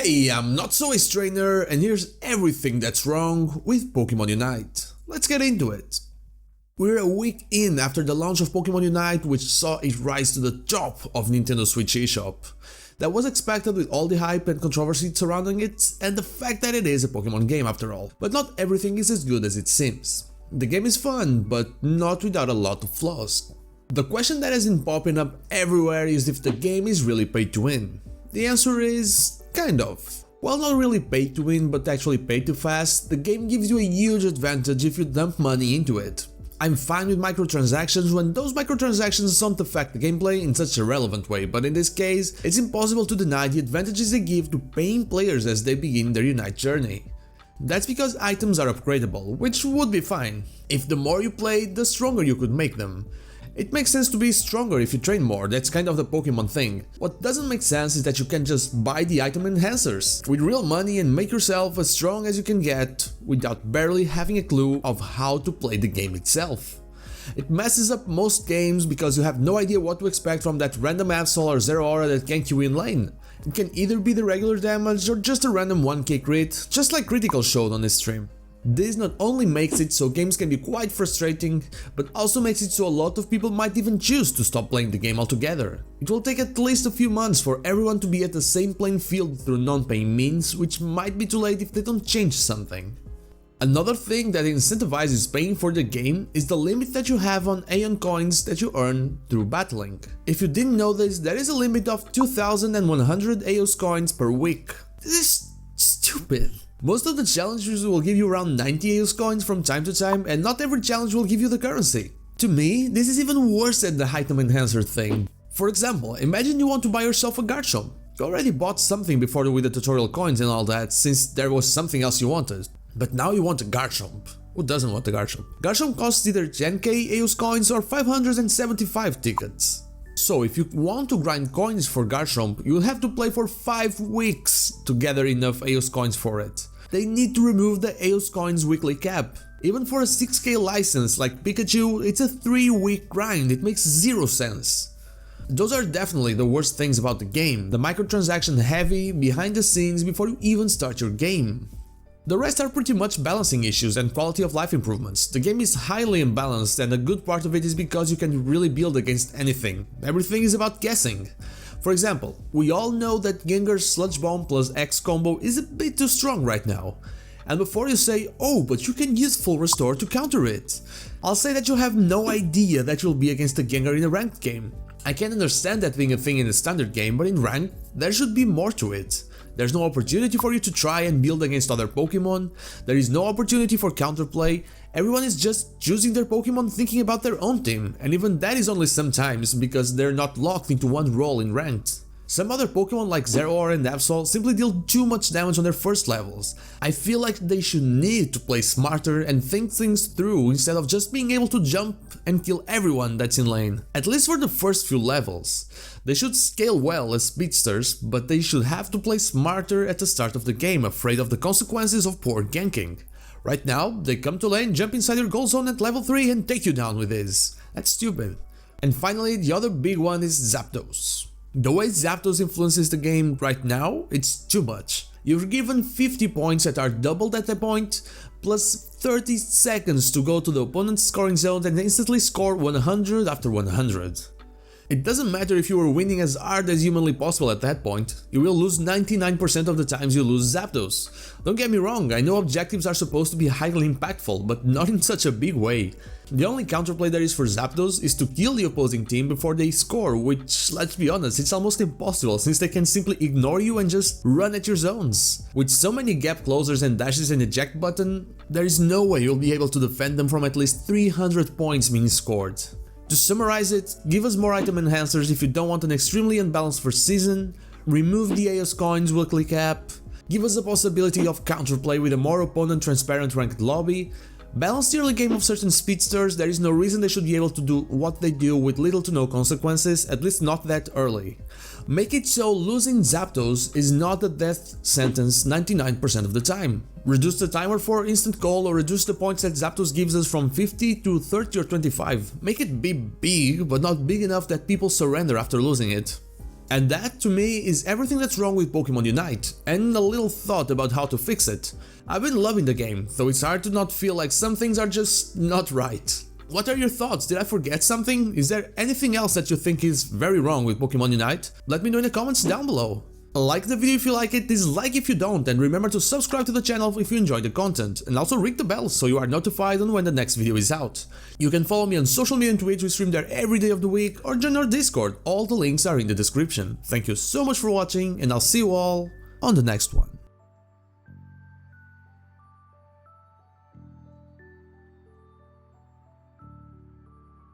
Hey, I'm Not So Ace Trainer, and here's everything that's wrong with Pokémon UNITE. Let's get into it. We're a week in after the launch of Pokémon UNITE, which saw it rise to the top of Nintendo Switch eShop. That was expected with all the hype and controversy surrounding it, and the fact that it is a Pokémon game after all. But not everything is as good as it seems. The game is fun, but not without a lot of flaws. The question that has been popping up everywhere is if the game is really pay to win. The answer is kind of. While not really pay to win but actually pay to fast, the game gives you a huge advantage if you dump money into it. I'm fine with microtransactions when those microtransactions don't affect the gameplay in such a relevant way, but in this case, it's impossible to deny the advantages they give to paying players as they begin their UNITE journey. That's because items are upgradable, which would be fine. If the more you play, the stronger you could make them. It makes sense to be stronger if you train more, that's kind of the Pokemon thing. What doesn't make sense is that you can just buy the item enhancers with real money and make yourself as strong as you can get without barely having a clue of how to play the game itself. It messes up most games because you have no idea what to expect from that random Absol or Zero Aura that gank you in lane. It can either be the regular damage or just a random 1k crit, just like Critical showed on his stream. This not only makes it so games can be quite frustrating, but also makes it so a lot of people might even choose to stop playing the game altogether. It will take at least a few months for everyone to be at the same playing field through non-paying means, which might be too late if they don't change something. Another thing that incentivizes paying for the game is the limit that you have on Aeon Coins that you earn through battling. If you didn't know this, there is a limit of 2,100 Aeon Coins per week. This is stupid. Most of the challenges will give you around 90 Aeon Coins from time to time, and not every challenge will give you the currency. To me, this is even worse than the item enhancer thing. For example, imagine you want to buy yourself a Garchomp. You already bought something before with the tutorial coins and all that, since there was something else you wanted. But now you want a Garchomp. Who doesn't want a Garchomp? Garchomp costs either 10k Aeon Coins or 575 tickets. So if you want to grind coins for Garchomp, you'll have to play for 5 weeks to gather enough Aeon Coins for it. They need to remove the Aeon Coins weekly cap. Even for a 6k license like Pikachu, it's a 3-week grind, it makes zero sense. Those are definitely the worst things about the game, the microtransaction heavy, behind the scenes before you even start your game. The rest are pretty much balancing issues and quality of life improvements. The game is highly imbalanced, and a good part of it is because you can really build against anything. Everything is about guessing. For example, we all know that Gengar's Sludge Bomb plus X combo is a bit too strong right now. And before you say, oh, but you can use Full Restore to counter it, I'll say that you have no idea that you'll be against a Gengar in a ranked game. I can understand that being a thing in a standard game, but in ranked, there should be more to it. There's no opportunity for you to try and build against other Pokemon, there is no opportunity for counterplay, everyone is just choosing their Pokemon thinking about their own team, and even that is only sometimes because they're not locked into one role in ranked. Some other Pokemon like Zero Aura and Absol simply deal too much damage on their first levels. I feel like they should need to play smarter and think things through instead of just being able to jump and kill everyone that's in lane, at least for the first few levels. They should scale well as speedsters, but they should have to play smarter at the start of the game, afraid of the consequences of poor ganking. Right now, they come to lane, jump inside your goal zone at level 3 and take you down with this. That's stupid. And finally, the other big one is Zapdos. The way Zapdos influences the game right now, it's too much. You're given 50 points that are doubled at a point, plus 30 seconds to go to the opponent's scoring zone and instantly score 100 after 100. It doesn't matter if you were winning as hard as humanly possible at that point, you will lose 99% of the times you lose Zapdos. Don't get me wrong, I know objectives are supposed to be highly impactful, but not in such a big way. The only counterplay there is for Zapdos is to kill the opposing team before they score, which, let's be honest, it's almost impossible since they can simply ignore you and just run at your zones. With so many gap closers and dashes and eject button, there is no way you'll be able to defend them from at least 300 points being scored. To summarize it, give us more item enhancers if you don't want an extremely unbalanced first season, remove the Aeon Coins weekly cap, give us the possibility of counterplay with a more opponent transparent ranked lobby, balance the early game of certain speedsters, there is no reason they should be able to do what they do with little to no consequences, at least not that early. Make it so losing Zapdos is not a death sentence 99% of the time. Reduce the timer for instant call or reduce the points that Zapdos gives us from 50 to 30 or 25. Make it be big, but not big enough that people surrender after losing it. And that, to me, is everything that's wrong with Pokémon Unite, and a little thought about how to fix it. I've been loving the game, though it's hard to not feel like some things are just not right. What are your thoughts? Did I forget something? Is there anything else that you think is very wrong with Pokémon Unite? Let me know in the comments down below. Like the video if you like it, dislike if you don't, and remember to subscribe to the channel if you enjoy the content, and also ring the bell so you are notified on when the next video is out. You can follow me on social media and Twitch, we stream there every day of the week, or join our Discord, all the links are in the description. Thank you so much for watching, and I'll see you all on the next one.